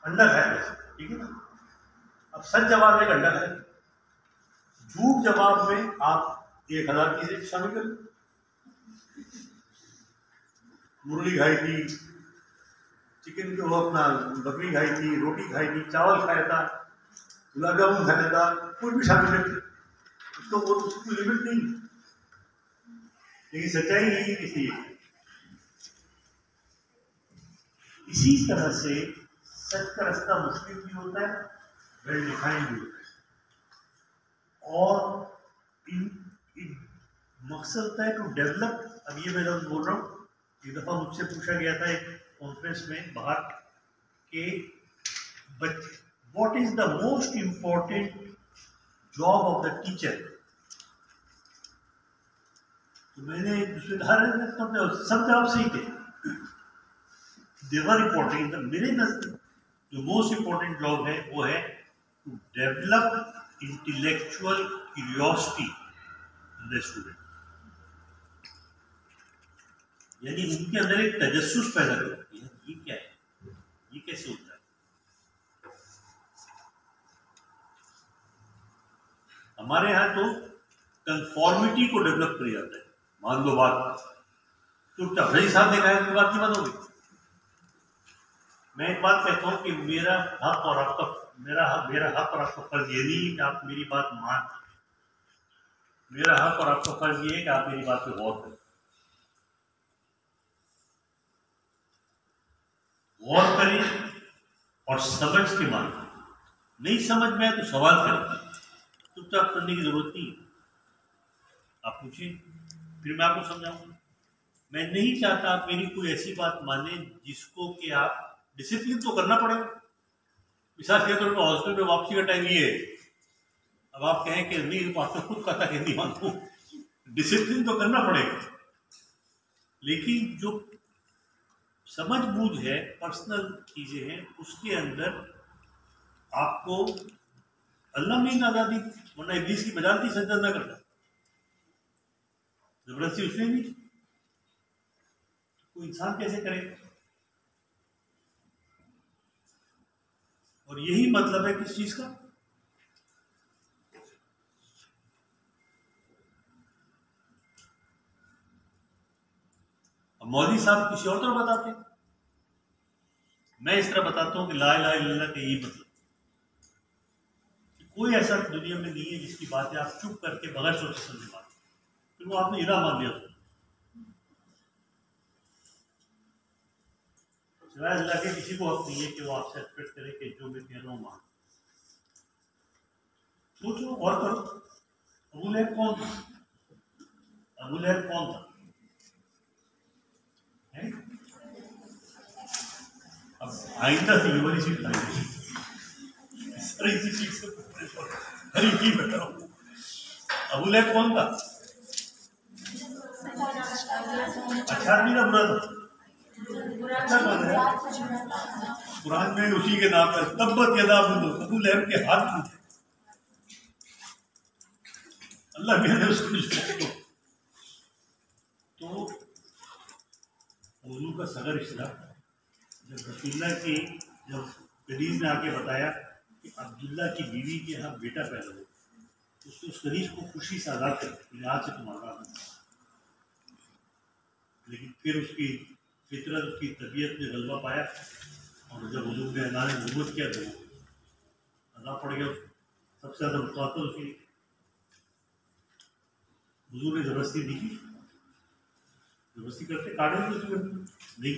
Under है, ठीक है ना। अब सच जवाब एक अंडर है, झूठ जवाब में आप 1000 चीजें शामिल कर। मुरली खाई थी, चिकन को अपना बकरी खाई थी, रोटी खाई थी, चावल खाया था, गुलाब जामुन खाया था, कुछ भी शामिल करते, उसको वो उसकी लिमिट नहीं। लेकिन सच्चाई नहीं है किसी। इसी तरह से सच का रास्ता मुश्किल भी होता है, वेल डिफाइंड भी होता है, और इन मकसद होता है टू डेवलप। अब ये मैं लफ्ज बोल रहा हूँ, एक दफ़ा मुझसे पूछा गया था एक कॉन्फ्रेंस में बाहर के, but what is the most important job of the teacher. तो मैंने दूसरे सब जवाब सही थे, देवर इम्पोर्टेंट। मेरे नजदीक जो मोस्ट इम्पोर्टेंट जॉब है वो है to develop intellectual curiosity in the student, यानी उनके अंदर एक तजस्सुस पैदा करो, ये क्या है, ये कैसे होता है। हमारे यहाँ तो कंफॉर्मिटी को डेवलप किया जाता है। मान लो बात चुपचाप भाई साहब ने कहा, बात की बात होगी। मैं एक बात कहता हूँ कि मेरा हक और आपका फर्ज ये नहीं है कि आप मेरी बात मान, मेरा हक और आपका फर्ज ये है कि आप मेरी बात पे गौर करें, गौर करें और समझ के माने। नहीं समझ में आए तो सवाल करें, चुपचाप करने की जरूरत नहीं है। आप पूछिए, फिर मैं आपको समझाऊंगा। मैं नहीं चाहता आप मेरी कोई ऐसी बात माने जिसको कि आप डिसिप्लिन तो करना पड़ेगा। विशाल के तौर पर हॉस्टल में वापसी का टाइम ये है, अब आप कहें कि नहीं आपने खुद कहा था कि नहीं मानू, डिसिप्लिन तो करना पड़ेगा। लेकिन जो समझ बूझ है, पर्सनल चीजें हैं, उसके अंदर आपको अल्लाह में आजादी, वरना इब्लीस की मजालती सजदा न करता, जबरदस्ती उसने नहीं, कोई इंसान कैसे करेगा। और यही मतलब है किस चीज का, अब मौलवी साहब किसी और तरह बताते हैं, मैं इस तरह बताता हूं कि ला इलाहा इल्लल्लाह का यही मतलब। कोई ऐसा दुनिया में नहीं है जिसकी बातें आप चुप करके बगैर सोचे समझे बात, फिर वो आपने इलाह मान लिया सिवाय अल्लाह के किसी को हक नहीं है कि वो आपसे एक्सपेक्ट करे कि जो मैं कह रहा हूँ मान। सोचो और करो, अबू लहब कौन था, अबू लहब कौन था है? अब आइंदा से ये वाली सीट खाई इसी चीज से हरी की बैठा हूँ। अबू लहब कौन था, अच्छा आदमी ना बुरा था, अच्छा कौन है, कुरान में उसी के नाम पर तब्बत यदा अबू लहब के हाथ टूटे, अल्लाह कहते उसको। तो उर्दू का सगर इस्लाम, जब रसूलुल्लाह की जब हदीस ने आके बताया कि अब्दुल्ला की बीवी के यहाँ बेटा पैदा हो, उसको उस हदीस को खुशी से आज़ाद कर आज से तुम्हारा, लेकिन फिर उसकी फितरत, उसकी तबीयत ने गलबा पाया, और जब हुजूर ने ऐलान नबूवत किया तो अज़ाब पड़ गया। सबसे ज़्यादा मुखातब उसकी हुजूर ने जबरदस्ती दी की, जबरदस्ती करते काटे नहीं,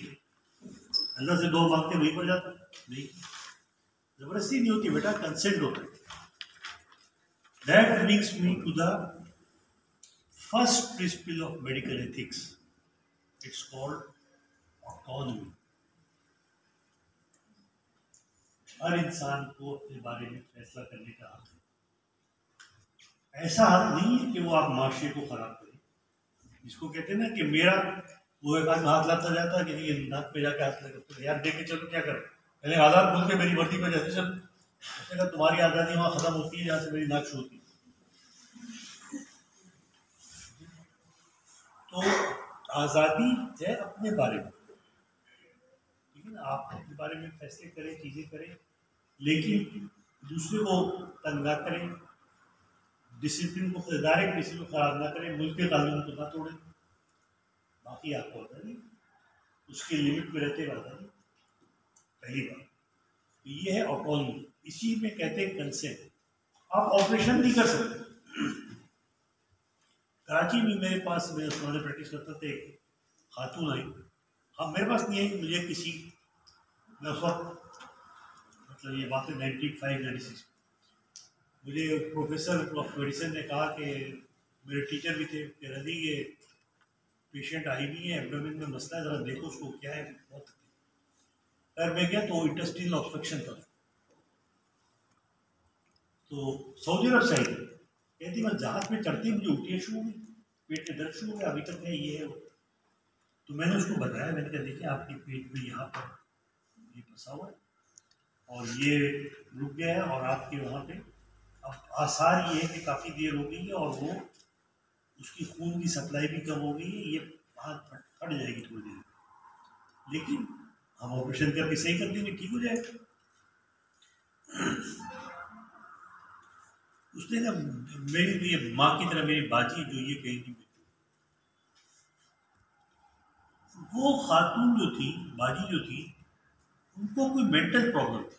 अल्लाह से दो मांगते वहीं पर जाता नहीं, जबरदस्ती नहीं होती बेटा, कंसेंट होता है। That brings me to the first principle of medical ethics, it's called autonomy. हर इंसान को अपने बारे में फैसला करने का हक है। ऐसा हक नहीं है कि वो आप माशरे को खराब करें, जिसको कहते हैं ना कि मेरा वो एक आदमी हाथ लाता जाता है कि नहीं नाक पे जाके हाथ लगा, तो यार देख के चलो क्या करें, मैंने आज़ाद बोल के मेरी वर्दी पे जैसे चल, उसने कहा तुम्हारी आज़ादी वहाँ खत्म होती है जहाँ से मेरी नाक शुरू होती है। तो आज़ादी है अपने बारे में, ठीक ठीक है, आप अपने बारे में फैसले करें, चीज़ें करें, लेकिन दूसरे को तंग ना करें, डिसिप्लिन को, इदारे के डिसिप्लिन को खराब ना करें, मुल्क के कानून को ना तोड़ें। बाकी आपको होता नहीं, उसके लिमिट में रहते रहता नहीं। पहली बात ये है ऑटोनॉमी, इसी में कहते हैं कंसेंट। आप ऑपरेशन नहीं कर सकते। कराची में मेरे पास, मेरे सामने प्रैक्टिस करते थे, खातून आई। हाँ, मेरे पास नहीं है, मुझे किसी, मैं उस वक्त, मतलब ये बात है 95-96, मुझे प्रोफेसर ऑफ मेडिसिन ने कहा कि मेरे टीचर भी थे, कह रहे ये पेशेंट आई भी है, एब्डोमेन में मसला है, ज़रा देखो उसको क्या है। बहुत फिर मैं गया तो इंटेस्टाइनल ऑब्स्ट्रक्शन था। तो सऊदी अरब से आई थी, कहती मैं जहाज में चढ़ती मुझे उल्टियाँ शुरू हो गई, पेट में दर्द शुरू हो गया, अभी तक है, ये है वो। तो मैंने उसको बताया, मैंने कहा देखिए आपके पेट में यहाँ पर ये फंसा हुआ है और ये रुक गया है, और आपके वहाँ पे अब आसार ये है कि काफ़ी देर हो गई है और वो उसकी खून की सप्लाई भी कम हो गई है, ये हाथ फट जाएगी थोड़ी देर, लेकिन हम ऑपरेशन करके सही कर देंगे, ठीक हो जाएगा। उसने ना, मेरी तो ये माँ की तरह मेरी बाजी जो ये कही थी, वो खातून जो थी, बाजी जो थी, उनको कोई मेंटल प्रॉब्लम थी।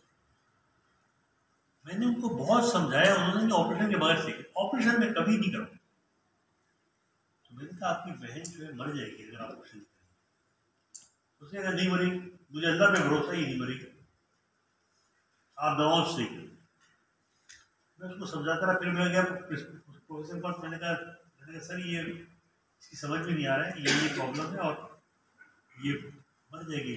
मैंने उनको बहुत समझाया, उन्होंने ऑपरेशन के बगैर सीखे, ऑपरेशन में कभी नहीं करूँगा। तो मैंने कहा आपकी बहन जो है मर जाएगी अगर आप ऑपरेशन करें। उसने कहा नहीं मरेगी, मुझे अल्लाह पे भरोसा ही नहीं मरेगी, आप दवाओं से सीखें। मैं उसको समझाता रहा, फिर मैं गया प्रोफेसर के पास, मैंने कहा सर ये इसकी समझ में नहीं आ रहा है, ये प्रॉब्लम है और ये मर जाएगी।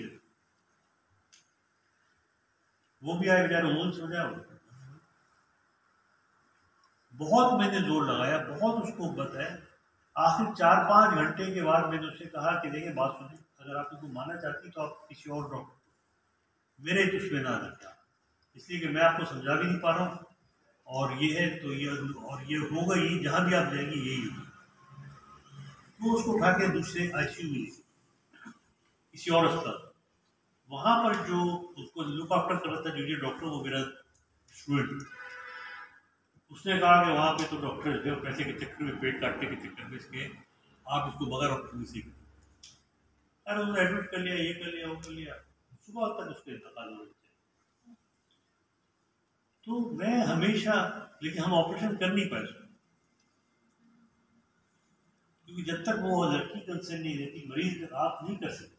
वो भी आए बेचारे, उन्होंने समझाया, बहुत मैंने जोर लगाया, बहुत उसको बताया। आखिर 4-5 घंटे के बाद मैंने उससे कहा कि देखिए बात सुनिए, अगर आप इसको मानना चाहती तो आप किसी और डॉक्टर, मेरे तो उसमें ना लगता, इसलिए कि मैं आपको समझा भी नहीं पा रहा हूँ, और ये है तो ये, और ये होगा, ये जहाँ भी आप जाएंगे यही होगा। तो उसको उठा के दूसरे ICU में किसी और अस्पताल, वहाँ पर जो उसको लुक आफ्टर कर रहा था जूनियर डॉक्टर, वो मेरा स्टूडेंट, उसने कहा कि वहाँ पे तो डॉक्टर जो पैसे के चक्कर में, पेट काटने के चक्कर में इसके, आप इसको बगैर ऑपरेशन से करें। अरे उसने एडमिट कर लिया, ये कर लिया, वो कर लिया, सुबह तक उसके इंतकाल हो जाए। तो मैं हमेशा, लेकिन हम ऑपरेशन कर नहीं पाए, क्योंकि जब तक वो लड़की कंसर्न नहीं रहती, मरीज आप नहीं कर सकते,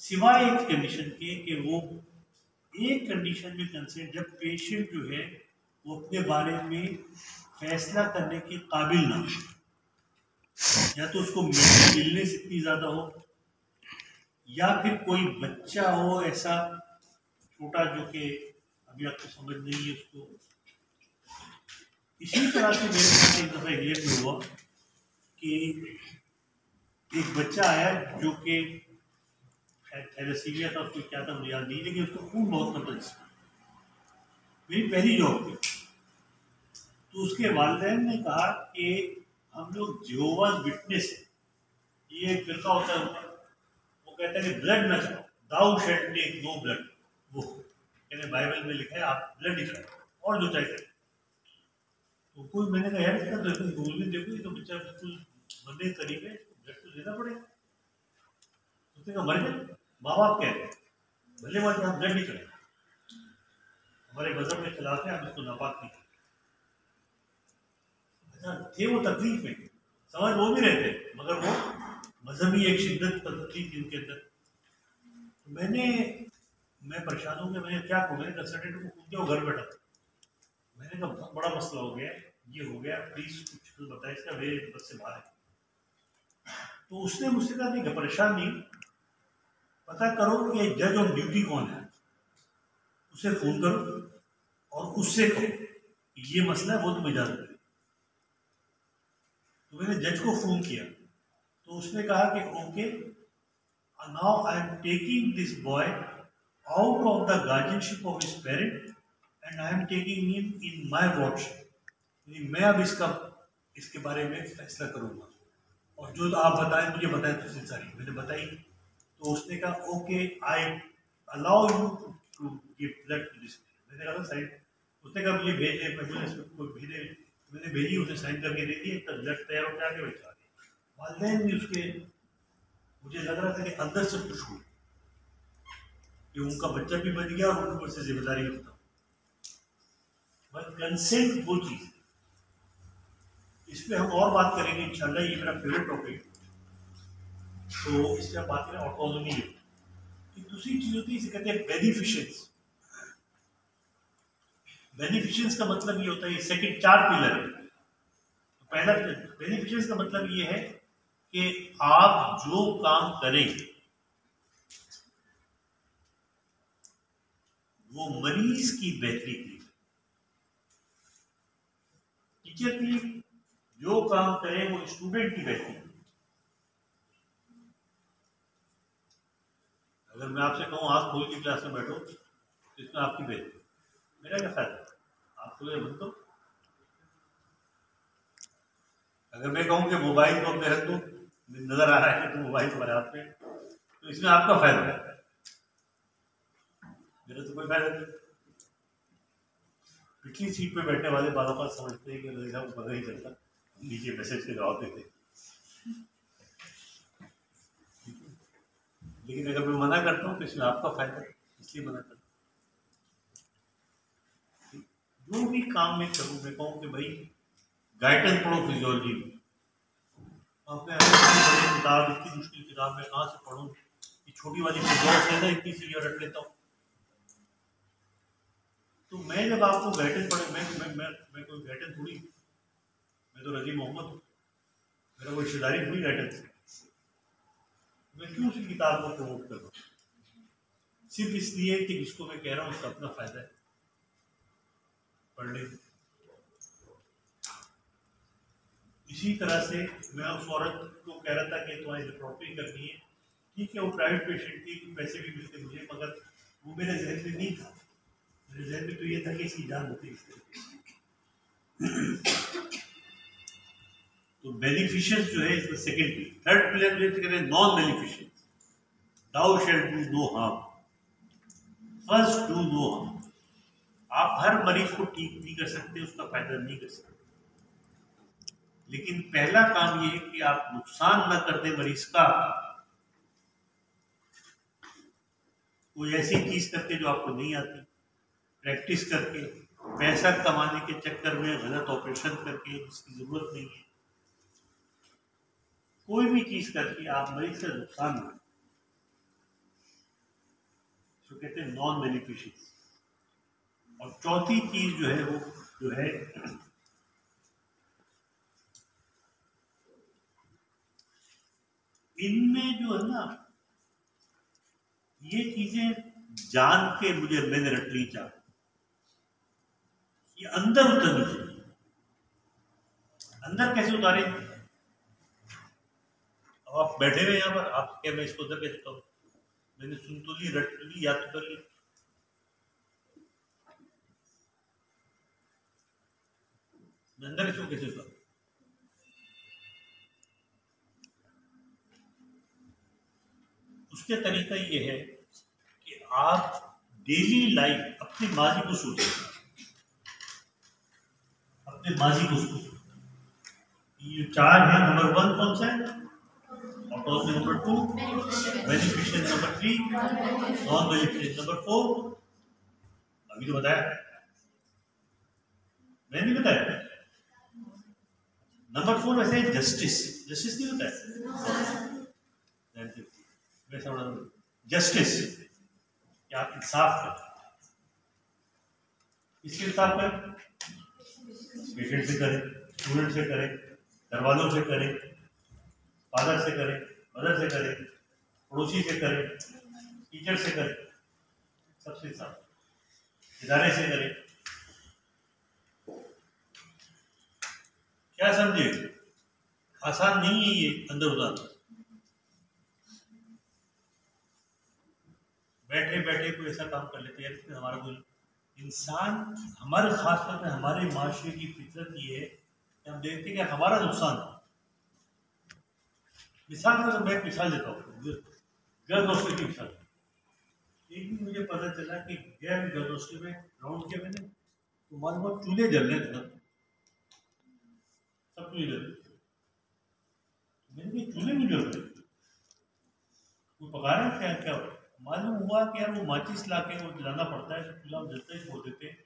सिवाय एक कंडीशन के कि वो एक कंडीशन में कंसेंट, जब पेशेंट जो है वो अपने बारे में फैसला करने के काबिल ना हो, या तो उसको मेंटल इलनेस इतनी ज़्यादा हो, या फिर कोई बच्चा हो ऐसा छोटा जो कि अभी आपको समझ नहीं है उसको। इसी तरह से मेरे साथ एक दफ़ा इंग्लैंड में हुआ कि एक बच्चा आया जो कि थैलेसीमिया था, उसको क्या था मुझे याद नहीं, लेकिन उसको खून बहुत कम था। मेरी पहली जॉब थी, तो उसके वालिदैन ने कहा कि हम लोग जेहोवाज विटनेस, ये एक फिरका होता है, वो कहता है कि ब्लड ना चढ़ाओ, दाऊ शेड टेक नो ब्लड, वो कहते बाइबल में लिखा है आप ब्लड नहीं चढ़ाओ और जो चाहिए। तो कोई, मैंने कहा यार इसका गूगल में देखो, ये तो बच्चा बिल्कुल मरने के करीब है, ब्लड तो देना पड़ेगा। उसने कहा मर जाए, माँ बाप कह रहे हैं भले बात हम ब्लड नहीं चढ़ाए, हमारे मजहब के खिलाफ है, हम इसको नापाक नहीं करते। थे वो तकलीफ में, समझ वो भी रहते, मगर वो मजहबी एक शिद्दत तकलीफ थी उनके अंदर। तो मैं परेशान हो गया, मैंने क्या करूँ, मैंने कंसल्टेंट को पूछ दिया, वो घर बैठा था। मैंने कहा बहुत बड़ा मसला हो गया, ये हो गया, प्लीज़ कुछ बताए, इसका मेरे बस से बाहर है। तो उसने मुझसे कहा नहीं, परेशान नहीं, पता करो कि जज ऑन ड्यूटी कौन है, उसे फ़ोन करो और उससे कहो कि ये मसला है, वो तुम्हें इजाज़त दे। तो मैंने जज को फ़ोन किया, तो उसने कहा कि okay, now I am taking this boy out of the guardianship of his parent and I am taking him in my wardship, मैं अब इसके बारे में फैसला करूँगा। और जो तो आप बताएं, मुझे बताएं तफसील सारी, मैंने बताई। तो उसने कहा okay, I allow you to give blood to this. मैंने कहा साइन, उसने कहा मुझे भेजे, कोई भेजे, मैंने भेजी, उसे साइन करके दे दी, तब ब्लड तैयार होकर आगे बैठा दिया। वालदैन भी उसके, मुझे लग रहा था कि अंदर से खुश हुई कि उनका बच्चा भी बच गया और उनके ऊपर से जिम्मेदारी भी खत्म। बट कंसेंट वो चीज़, इस पर हम और बात करेंगे इंशाल्लाह, ये मेरा फेवरेट टॉपिक। तो इस पर हम बात करें ऑटोनॉमी की। दूसरी चीज़ होती है, इसे कहते हैं बेनिफिशेंस। बेनिफिशेंस का मतलब ये होता है, ये सेकंड 4 पिलर है। तो पहला बेनिफिशेंस का मतलब ये है कि आप जो काम करें वो मरीज की बेहतरी के लिए। टीचर की जो काम करे वो स्टूडेंट की बेहतरी। अगर मैं आपसे कहूँ आँख खोल के क्लास में बैठो तो इसमें आपकी बेहतरी, मेरा क्या फायदा? आप खोले बंद दो। अगर मैं कहूँ कि मोबाइल को अपने रख दो, नजर आ रहा है कि तो मोबाइल तुम्हारे हाथ में, तो इसमें आपका फायदा है, मेरा तो कोई फायदा नहीं। पिछली सीट पे बैठने वाले बालों का समझते हैं कि रज़ी साहब को पता ही चलता, नीचे मैसेज के जवाब देते। लेकिन अगर मैं मना करता हूँ तो इसमें आपका फायदा है, इसलिए मना करता हूँ। जो भी काम मैं करूँ, मैं कहूँ कि भाई गाइटेंस पढ़ो फिजियोलॉजी में, आपने बड़ी किताब, इतनी मुश्किल किताब में कहाँ से पढ़ूँ, ये छोटी वाली फिजियोलॉजी है ना, इतनी सी रट लेता हूँ। तो मैं जब आपको गाइटेंस पढ़े, मैं कोई गाइटेंस थोड़ी, मैं तो रजी मोहम्मद हूँ, मेरा कोई रिश्तेदारी थोड़ी गाइडेंस। मैं क्यों उसी किताब को प्रमोट कर रहा हूँ? सिर्फ इसलिए कि जिसको मैं कह रहा हूँ उसका अपना फायदा है, पढ़ने। इसी तरह से मैं उस औरत को कह रहा था कि तुम्हारी लेप्रोटमी करनी है, ठीक है, वो प्राइवेट पेशेंट थी, पैसे भी मिलते मुझे, मगर वो मेरे जहन में नहीं था। मेरे जहन में तो ये था कि इसकी जान होती है। तो बेनिफिशियंस जो है इसमें सेकंड पिलर। थर्ड पिलर जो कहते हैं non beneficence, thou shall do no harm, first do no harm. आप हर मरीज को ठीक नहीं कर सकते, उसका फायदा नहीं कर सकते, लेकिन पहला काम ये है कि आप नुकसान न कर दे मरीज का, कोई ऐसी चीज करके जो आपको नहीं आती, प्रैक्टिस करके, पैसा कमाने के चक्कर में गलत ऑपरेशन करके जिसकी जरूरत नहीं है, कोई भी चीज करके आप मरीज का नुकसान न, तो कहते हैं नॉन बेनिफिशियंस। और चौथी चीज जो है वो जो है इनमें जो है ना, ये चीजें जान के मुझे मैंने रट ली, चाह ये अंदर उतरनी चाहिए। अंदर कैसे उतारे? अब आप बैठे हुए यहाँ पर, आप क्या मैं इसको उधर कैसे उतारूं? मैंने सुन तो ली, रट ली, याद तो कर ली, मैं अंदर इसको कैसे उतारूं? उसके तरीका ये है कि आप डेली लाइफ अपनी माजी को सोचें, अपने माजी को सोचें। ये 4 है। नंबर 1 कौन सा है? Autonomy. Number 2 beneficence. Number 3 non beneficence. Number 4 अभी तो बताया, मैं नहीं बताया। नंबर 4 वैसे है जस्टिस। जस्टिस नहीं होता है, वैसा जस्टिस, क्या आप इंसाफ करें। किसके इंसाफ करें? पेशेंट से करें, स्टूडेंट से करें, घर वालों से करें, फादर से करें, मदर से करें, पड़ोसी से करें, टीचर से करें, सबसे साथ, इदारे से करें। क्या समझे? आसान नहीं है ये अंदर उतारना। बैठे बैठे कोई ऐसा काम कर लेते हैं जिसमें हमारा कोई इंसान, हमारे खासतौर पर हमारे माशरे की फितरत ये है कि हम देखते हैं कि हमारा नुकसान, मिसाल का तो मैं एक मिसाल देता हूँ, गर्लदोस्ती की मिसाल। एक दिन मुझे पता चला कि गैर गर्लदोस्ती में राउंड किया मैंने, तो मालूम हुआ चूल्हे जल रहे थे सब, सब चूल्हे जल रहे थे। मैंने कहा चूल्हे भी जल रहे, वो पका रहे हैं क्या क्या? मालूम हुआ कि यार वो माचिस ला के वो जलाना पड़ता है, चूल्हा में जलते ही छोड़ देते हैं।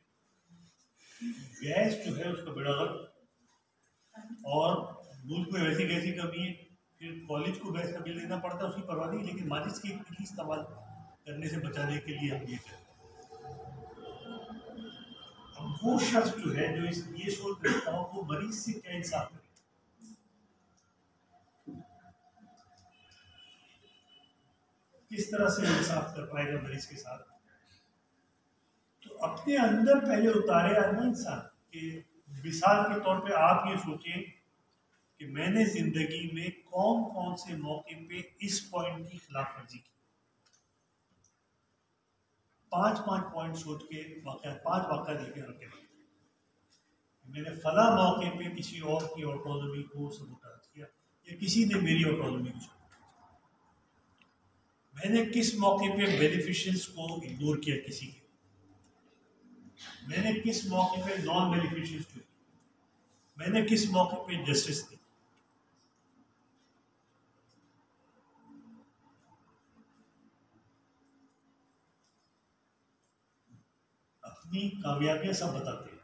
गैस जो है उसका बेड़ा गर्क, और मुल्क में वैसी गैस की कमी है, फिर कॉलेज को गैस का बिल देना पड़ता है, उसकी परवाह नहीं, लेकिन माचिस की एक इस्तेमाल करने से बचाने के लिए हम ये करते हैं। अब वो शख्स जो है जो ये सोच रखता हो वो मरीज से क्या इंसाफ करे, किस तरह से इंसाफ कर पाएगा मरीज के साथ? तो अपने अंदर पहले उतारे आना इंसान के। मिसाल के तौर पे आप ये सोचें कि मैंने जिंदगी में कौन कौन से मौके पे इस पॉइंट की खिलाफ वर्जी की। 5-5 पॉइंट सोच के वाक़या, 5 वाक़या लेके रखे, मैंने फला मौके पे किसी और की ऑटोनॉमी को सबूताज किया या किसी ने मेरी ऑटोनॉमी को सबूताज किया। मैंने किस मौके पे बेनिफिशियंस को इग्नोर किया किसी के, मैंने किस मौके पे नॉन बेनिफिशियंस को, मैंने किस मौके पे जस्टिस दी। अपनी कामयाबियां सब बताते हैं।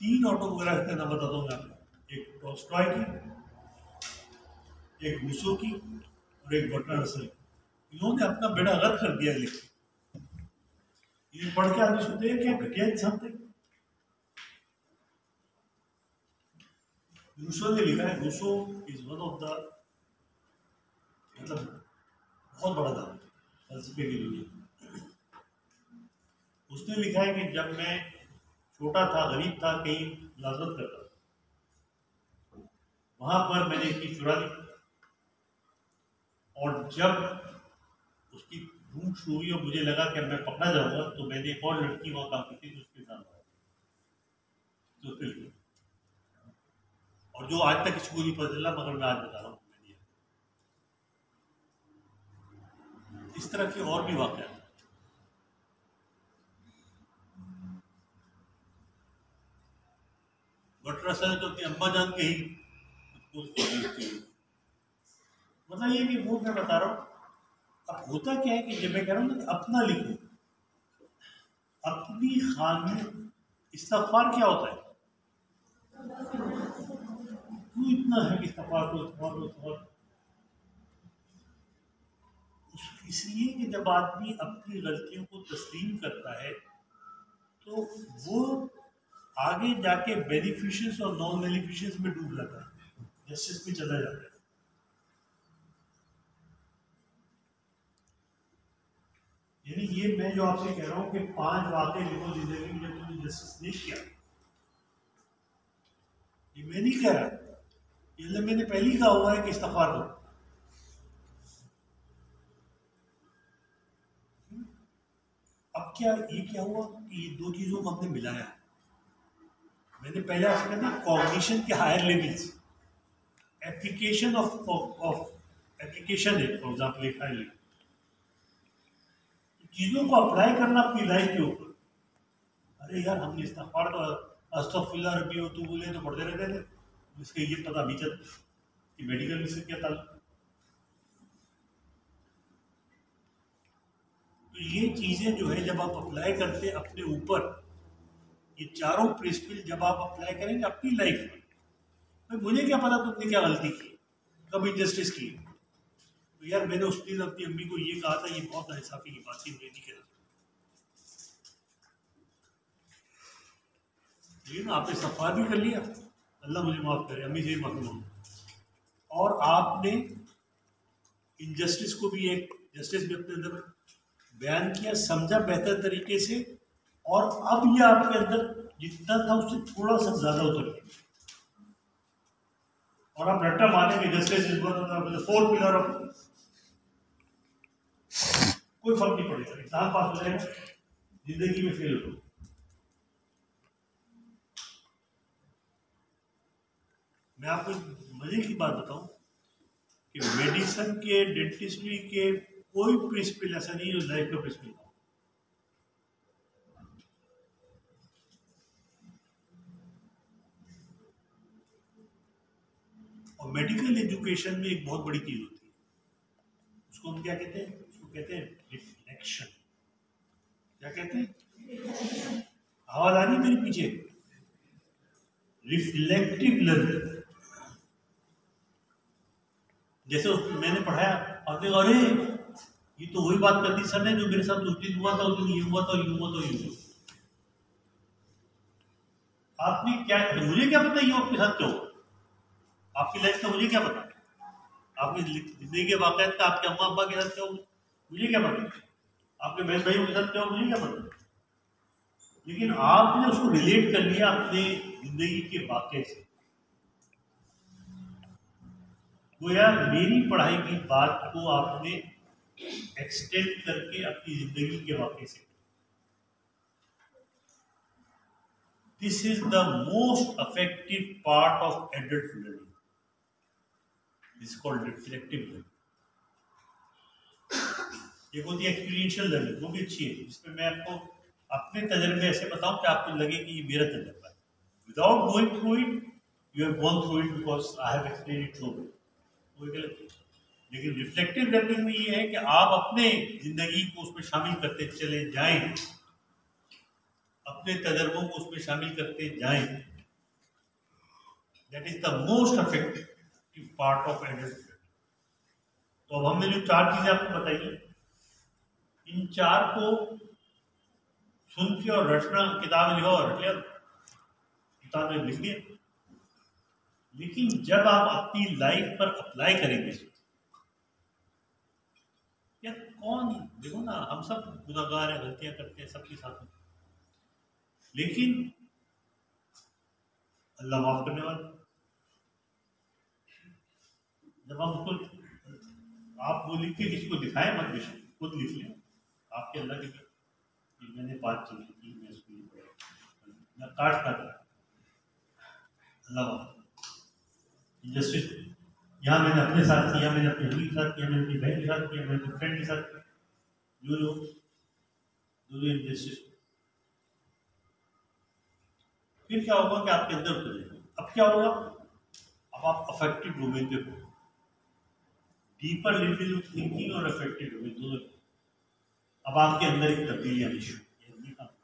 3 ऑटोग्राफ का नाम बताता हूँ मैं आपको, एक टॉल्स्टॉय की, एक रूसो की और एक बर्ट्रांड रसल की। इन्होंने अपना बेड़ा गर्क कर दिया लिख के। ये पढ़ के आदमी सुनते हैं क्या घटिया इंसान थे। रूसो ने लिखा है, Rousseau is one of the, मतलब बहुत बड़ा नाम फलसफे की दुनिया। उसने लिखा है कि जब मैं छोटा था, गरीब था, कहीं मुलाजमत करता था, वहां पर मैंने एक चीज चुरा ली, और जब उसकी भूख शुरू हुई और मुझे लगा कि मैं पकड़ा जाऊंगा, तो मैंने एक और लड़की वहां काम की थी उसके साथ, तो उसके लिए, और जो आज तक किसी को नहीं पता चला, मगर मैं आज बता रहा हूँ मैंने। इस तरह के और भी वाक़या हैं। बटरसा ने तो अपनी अम्मा जान के ही मतलब ये कि वो मैं बता रहा हूँ। अब होता क्या है कि जब मैं कह रहा हूँ ना अपना लिखो, अपनी खामी, इस्तग़फ़ार क्या होता है? क्यों इतना है कि इस्तग़फ़ार को इसलिए कि जब आदमी अपनी गलतियों को तस्लीम करता है तो वो आगे जाके बेनिफिशियंस और नॉन बेनिफिशियंस में डूब जाता है, जस्टिस में चला जाता है। यानी ये मैं जो आपसे कह रहा हूँ कि 5 वाक़े लिखो जिंदगी में जब तुमने जस्टिस नहीं किया, ये मैं नहीं कह रहा, ये मैंने पहले ही कहा हुआ है कि इस्तग़फ़ार करो। अब क्या ये क्या हुआ कि ये दो चीज़ों को हमने मिलाया। मैंने पहले आपसे कहा था कॉग्निशन के higher levels, application of application है, फॉर एग्जाम्पल एक हायर लेवल, चीज़ों को अप्लाई करना अपनी लाइफ के ऊपर। अरे यार हमने इस्तग़फ़ार तो अस्तग़फिरुल्लाह रब्बी व अतूबु इलैह तो पढ़ते रहते थे, इसके ये पता नहीं चलता कि मेडिकल में से क्या ताल्लुक। तो ये चीज़ें जो है जब आप अप्लाई करते अपने ऊपर, ये चारों प्रिंसिपल जब आप अप्लाई करेंगे अपनी लाइफ में, तो मुझे क्या पता तुमने क्या गलती की, कब इनजस्टिस की, तो यार मैंने उस दिन अपनी अम्मी को ये कहा था, ये बहुत नाइंसाफी की बात थी, मुझे नहीं कहना। ये ना आपने इस्तग़फ़ार भी कर लिया, अल्लाह मुझे माफ़ करे, अम्मी से ही माफ़ी मांगो, और आपने इनजस्टिस को भी एक जस्टिस में अपने अंदर बयान किया, समझा बेहतर तरीके से, और अब ये आपके अंदर जितना था उससे थोड़ा सा ज़्यादा उतर गया, और आप रट्टा माने कि justice is one of the 4 pillar of, कोई फर्क नहीं पड़ेगा, एग्जाम पास हो जाएगा, जिंदगी में फेल हो। मैं आपको मजे की बात बताऊं कि मेडिसिन के, डेंटिस्ट्री के कोई प्रिंसिपल ऐसा नहीं जो लाइफ का प्रिंसिपल हो। और मेडिकल एजुकेशन में एक बहुत बड़ी चीज होती है, उसको हम क्या कहते हैं? उसको कहते हैं रिफ्लेक्शन। क्या कहते हैं? आवाज आ रही है मेरे पीछे? Reflective learning. जैसे मैंने पढ़ाया, आपने कहा अरे ये तो वही बात कर दी सर ने जो मेरे साथ उस दिन हुआ था, उस दिन ये हुआ था, ये हुआ था, ये हुआ। आपने क्या, मुझे क्या पता ये आपके साथ क्या हुआ? आपकी लाइफ का मुझे क्या पता? आपकी जिंदगी के वाकयात का आपके अम्मा अब्बा के साथ क्या हुआ मुझे क्या पता? आपके बहन भाइयों के साथ क्या हुआ मुझे क्या पता? लेकिन आपने उसको रिलेट कर लिया अपने जिंदगी के वाकये से। गोया मेरी पढ़ाई की बात को आपने एक्सटेंड करके अपनी जिंदगी के वाकये से। This is the most effective part of adult learning, this called reflective learning. एक होती है एक्सपीरियंशियल लर्निंग, वो भी अच्छी है, जिसमें मैं आपको अपने तजर्बे ऐसे बताऊं कि आपको लगे कि ये मेरा तजर्बा है, without going through it. You have gone through it because I have explain it through it, कोई गलत नहीं। लेकिन रिफ्लेक्टिव लर्निंग में ये है कि आप अपने जिंदगी को उसमें शामिल करते चले जाएं, अपने तजर्बों को उसमें शामिल करते जाएं। That is the most effective part of adult learning. तो अब हमने जो 4 चीजें आपको बताई, इन 4 को सुन के और रटना, किताब लिखा और रट लिया, किताब में लिख दिया। लेकिन जब आप अपनी लाइफ पर अप्लाई करेंगे, या कौन, देखो ना, हम सब गुनाहगार हैं, गलतियां करते हैं सबके साथ में, लेकिन अल्लाह माफ करने वाला। जब हम उसको, आप वो लिख के किसी को दिखाएं मत, बेशक खुद लिख लें आपके अल्लाह के, मैंने 5 चीजें की, मैं इसको काट कर अल्लाह जस्टिस, यहाँ मैंने अपने साथ किया, मैंने अपनी बीवी के साथ किया, मैंने अपनी बहन के साथ किया, मैंने अपने फ्रेंड के साथ किया, जो इनजस्टिस। फिर क्या होगा कि आपके अंदर उतर जाएगा। अब क्या होगा? अब आप अफेक्टिव डोमेन पे हो, डीपर लेवल ऑफ थिंकिंग और अफेक्टिव डोमेन दोनों। अब आपके अंदर एक तब्दीली आनी शुरू,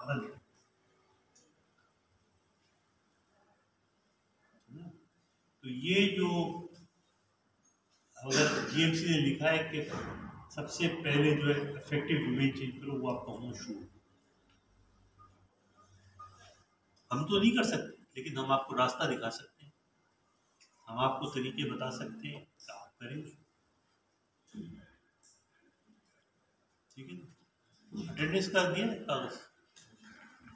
बदल। तो ये जो अगर जीएमसी ने लिखा है कि सबसे पहले जो है इफेक्टिव डोमेन चेंज करो, वो आपका होना शुरू। हम तो नहीं कर सकते, लेकिन हम आपको रास्ता दिखा सकते हैं, हम आपको तरीके बता सकते हैं, आप करें। ठीक है, अटेंडेंस कर दिया कागज।